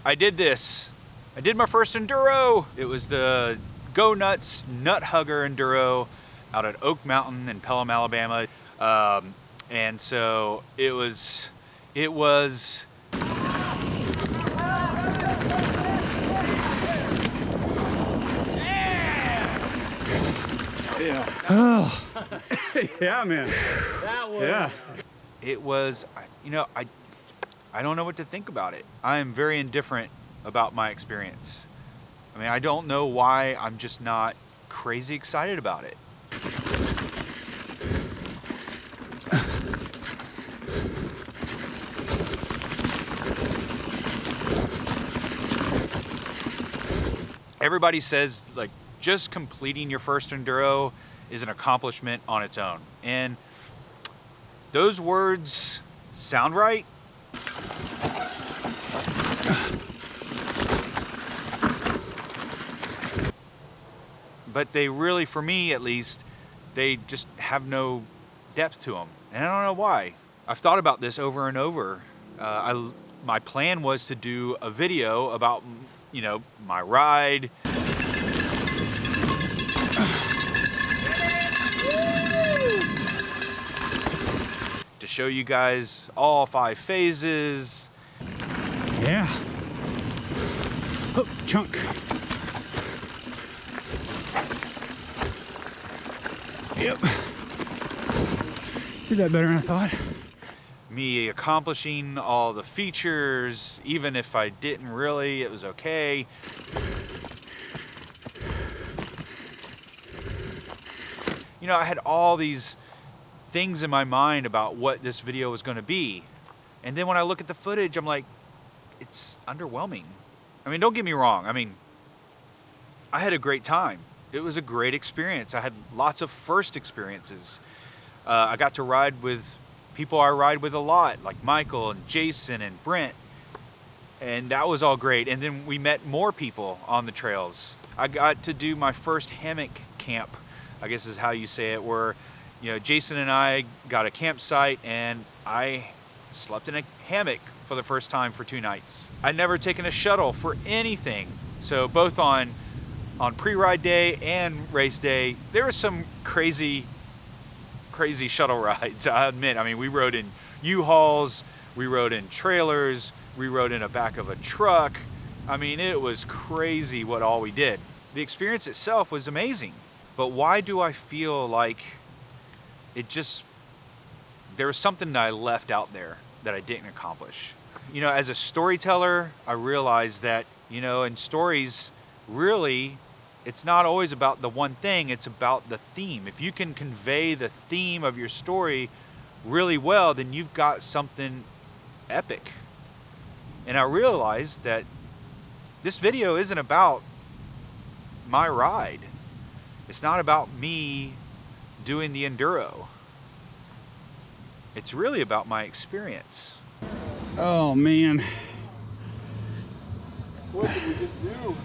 I did this. I did my first enduro. It was the GoNuts Nuthugger Enduro out at Oak Mountain in Pelham, Alabama. And so it was. Yeah. Oh. Yeah, man. That was. Yeah. It was, you know, I don't know what to think about it. I am very indifferent about my experience. I mean, I don't know why, I'm just not crazy excited about it. Everybody says, like, just completing your first enduro is an accomplishment on its own. And those words sound right. But they really, for me at least, they just have no depth to them. And I don't know why. I've thought about this over and over. My plan was to do a video about, you know, my ride. To show you guys all 5 phases. Yeah. Oh, chunk. Yep. Did that better than I thought. Me accomplishing all the features, even if I didn't really, it was okay. You know, I had all these things in my mind about what this video was going to be. And then when I look at the footage, I'm like, it's underwhelming. I mean, don't get me wrong. I mean, I had a great time. It was a great experience. I had lots of first experiences. I got to ride with people I ride with a lot, like Michael and Jason and Brent. And that was all great. And then we met more people on the trails. I got to do my first hammock camp, I guess is how you say it, where, you know, Jason and I got a campsite and I slept in a hammock for the first time for 2 nights. I'd never taken a shuttle for anything. So both on pre-ride day and race day, there was some crazy shuttle rides, I admit. I mean, we rode in U-Hauls, we rode in trailers, we rode in the back of a truck. I mean, it was crazy what all we did. The experience itself was amazing. But why do I feel like there was something that I left out there that I didn't accomplish? You know, as a storyteller, I realized that, you know, in stories, really, it's not always about the one thing, it's about the theme. If you can convey the theme of your story really well, then you've got something epic. And I realized that this video isn't about my ride. It's not about me doing the enduro. It's really about my experience. Oh man. What did we just do?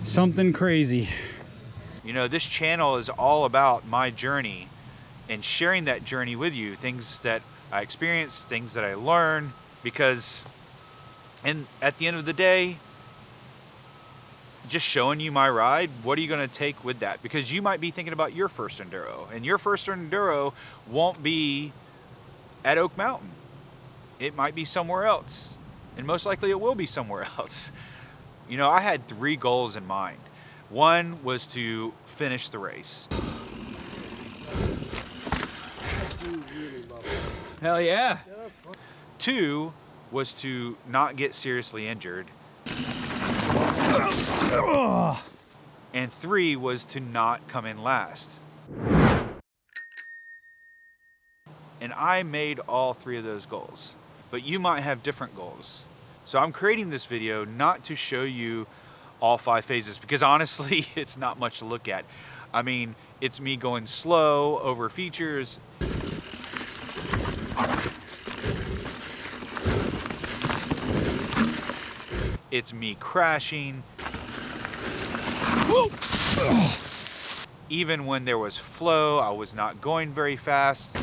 Something crazy. You know, this channel is all about my journey and sharing that journey with you. Things that I experienced, things that I learned, because, and at the end of the day, just showing you my ride, what are you going to take with that? Because you might be thinking about your first enduro, and your first enduro won't be at Oak Mountain. It might be somewhere else, and most likely it will be somewhere else. You know, I had 3 goals in mind. One was to finish the race. Hell yeah. 2 was to not get seriously injured. And 3 was to not come in last. And I made all 3 of those goals. But you might have different goals. So I'm creating this video not to show you all 5 phases, because honestly, it's not much to look at. I mean, it's me going slow over features. It's me crashing. Even when there was flow, I was not going very fast.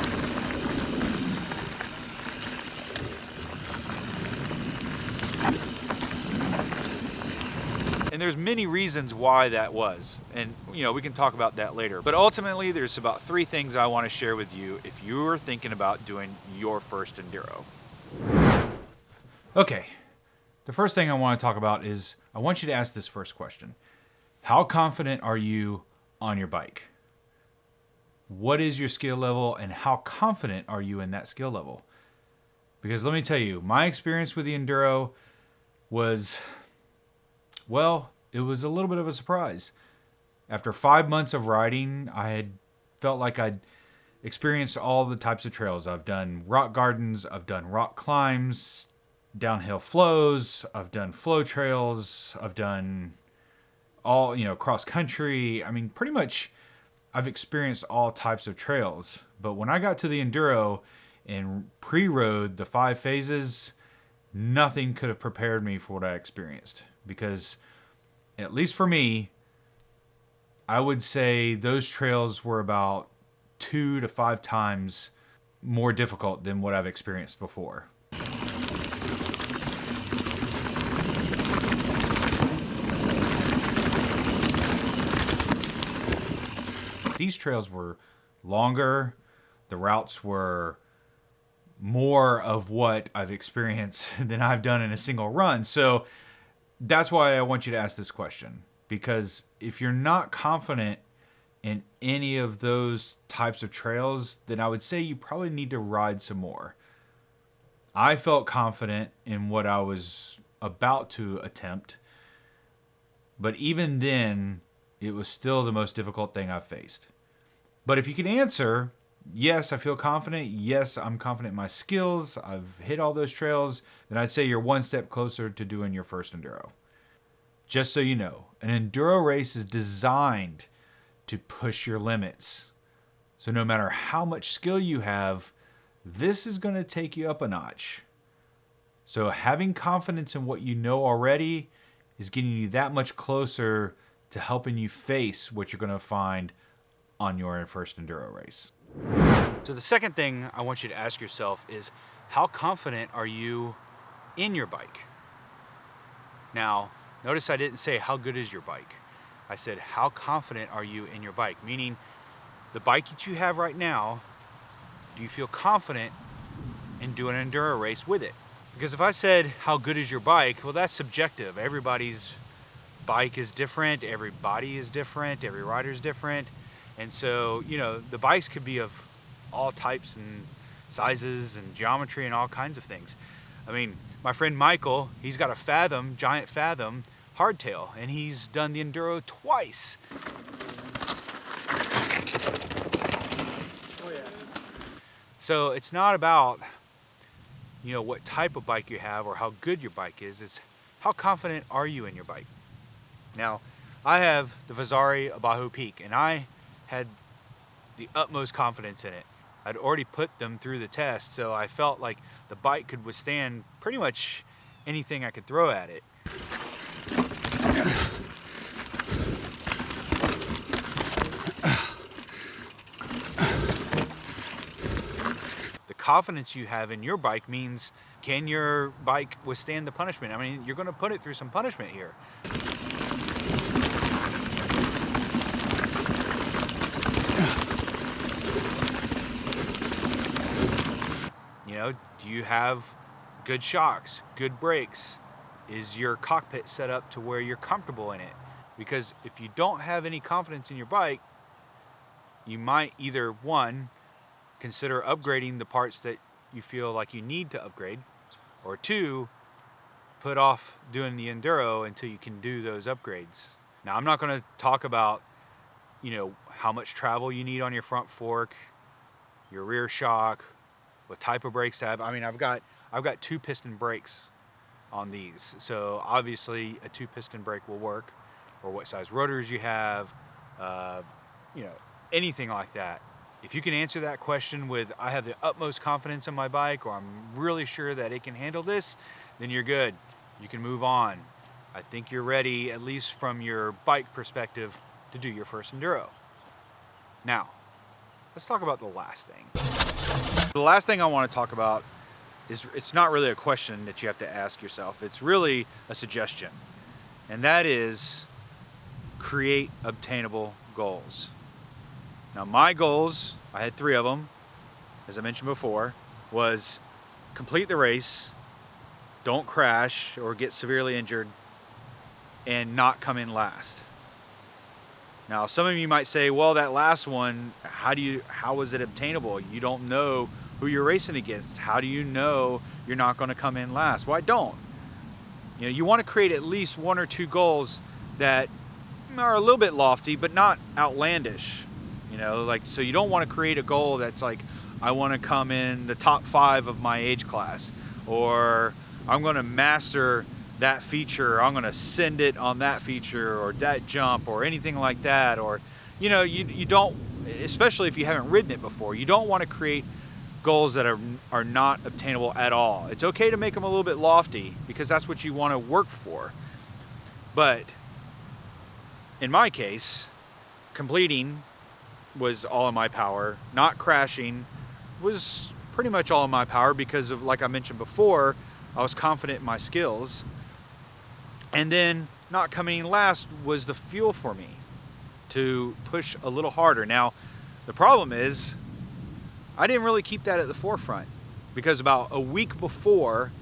And there's many reasons why that was. And you know, we can talk about that later. But ultimately, there's about 3 things I want to share with you if you are thinking about doing your first enduro. Okay, the first thing I want to talk about is I want you to ask this first question. How confident are you on your bike? What is your skill level and how confident are you in that skill level? Because let me tell you, my experience with the enduro was, well, it was a little bit of a surprise. After 5 months of riding, I had felt like I'd experienced all the types of trails. I've done rock gardens, I've done rock climbs, downhill flows, I've done flow trails, I've done all, cross country. I mean, pretty much I've experienced all types of trails. But when I got to the enduro and pre-rode the 5 phases, nothing could have prepared me for what I experienced. Because, at least for me, I would say those trails were about 2 to 5 times more difficult than what I've experienced before. These trails were longer. The routes were more of what I've experienced than I've done in a single run. So that's why I want you to ask this question. Because if you're not confident in any of those types of trails, then I would say you probably need to ride some more. I felt confident in what I was about to attempt. But even then, it was still the most difficult thing I've faced. But if you can answer, yes, I feel confident. Yes, I'm confident in my skills. I've hit all those trails. Then I'd say you're one step closer to doing your first enduro. Just so you know, an enduro race is designed to push your limits. So no matter how much skill you have, this is going to take you up a notch. So having confidence in what you know already is getting you that much closer to helping you face what you're going to find on your first enduro race. So the second thing I want you to ask yourself is, how confident are you in your bike? Now, notice I didn't say how good is your bike. I said, how confident are you in your bike? Meaning, the bike that you have right now, do you feel confident in doing an enduro race with it? Because if I said, how good is your bike? Well, that's subjective. Everybody's bike is different. Every body is different. Every rider is different. And so, the bikes could be of all types and sizes and geometry and all kinds of things. I mean, my friend Michael, he's got a giant Fathom hardtail, and he's done the enduro twice. Oh, yeah. So it's not about, what type of bike you have or how good your bike is. It's how confident are you in your bike? Now, I have the Vasari Abajo Peak, and I had the utmost confidence in it. I'd already put them through the test, so I felt like the bike could withstand pretty much anything I could throw at it. The confidence you have in your bike means, can your bike withstand the punishment? I mean, you're going to put it through some punishment here. Do you have good shocks, good brakes? Is your cockpit set up to where you're comfortable in it? Because if you don't have any confidence in your bike, you might either, one, consider upgrading the parts that you feel like you need to upgrade, or two, put off doing the enduro until you can do those upgrades. Now, I'm not going to talk about, how much travel you need on your front fork, your rear shock, what type of brakes to have. I mean, I've got 2 piston brakes on these, so obviously a 2 piston brake will work, or what size rotors you have, anything like that. If you can answer that question with, I have the utmost confidence in my bike, or I'm really sure that it can handle this, then you're good. You can move on. I think you're ready, at least from your bike perspective, to do your first enduro. Now, let's talk about the last thing. The last thing I want to talk about is, it's not really a question that you have to ask yourself. It's really a suggestion. and that is create obtainable goals. Now my goals, I had 3 of them, as I mentioned before, was complete the race, don't crash or get severely injured, and not come in last. Now some of you might say, well, that last one, how was it obtainable? You don't know who you're racing against. How do you know you're not going to come in last? Well, I don't. You know, you want to create at least 1 or 2 goals that are a little bit lofty, but not outlandish. You know, like, so you don't want to create a goal that's like, I want to come in the top 5 of my age class, or I'm going to master that feature, I'm going to send it on that feature or that jump or anything like that. Or, you know, you don't, especially if you haven't ridden it before, you don't want to create goals that are not obtainable at all. It's okay to make them a little bit lofty because that's what you want to work for. But in my case, completing was all in my power. Not crashing was pretty much all in my power because of, like I mentioned before, I was confident in my skills. And then not coming in last was the fuel for me to push a little harder. Now, the problem is I didn't really keep that at the forefront because about a week before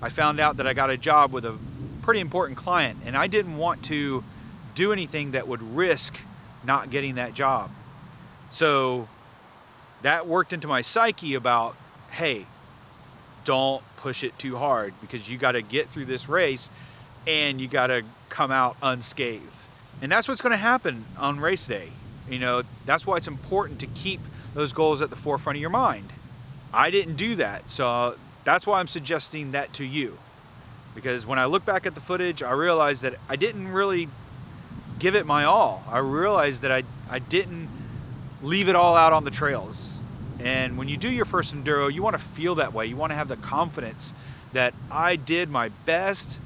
I found out that I got a job with a pretty important client, and I didn't want to do anything that would risk not getting that job. So that worked into my psyche about, hey, don't push it too hard because you got to get through this race and you got to come out unscathed. And that's what's going to happen on race day. You know, that's why it's important to keep those goals at the forefront of your mind. I didn't do that, so that's why I'm suggesting that to you. Because when I look back at the footage, I realized that I didn't really give it my all. I realized that I didn't leave it all out on the trails. And when you do your first enduro, you want to feel that way. You want to have the confidence that I did my best,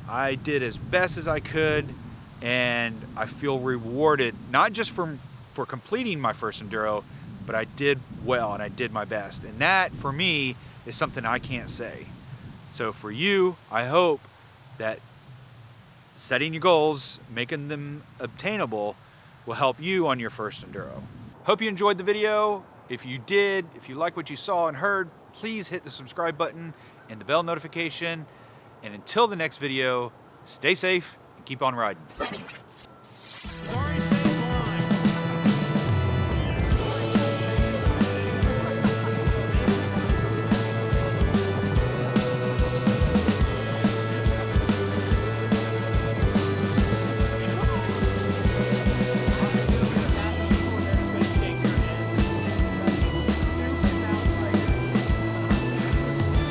I did as best as I could, and I feel rewarded, not just for completing my first enduro, but I did well and I did my best. And that, for me, is something I can't say. So for you, I hope that setting your goals, making them obtainable, will help you on your first enduro. Hope you enjoyed the video. If you did, if you like what you saw and heard, please hit the subscribe button and the bell notification. And until the next video, stay safe and keep on riding.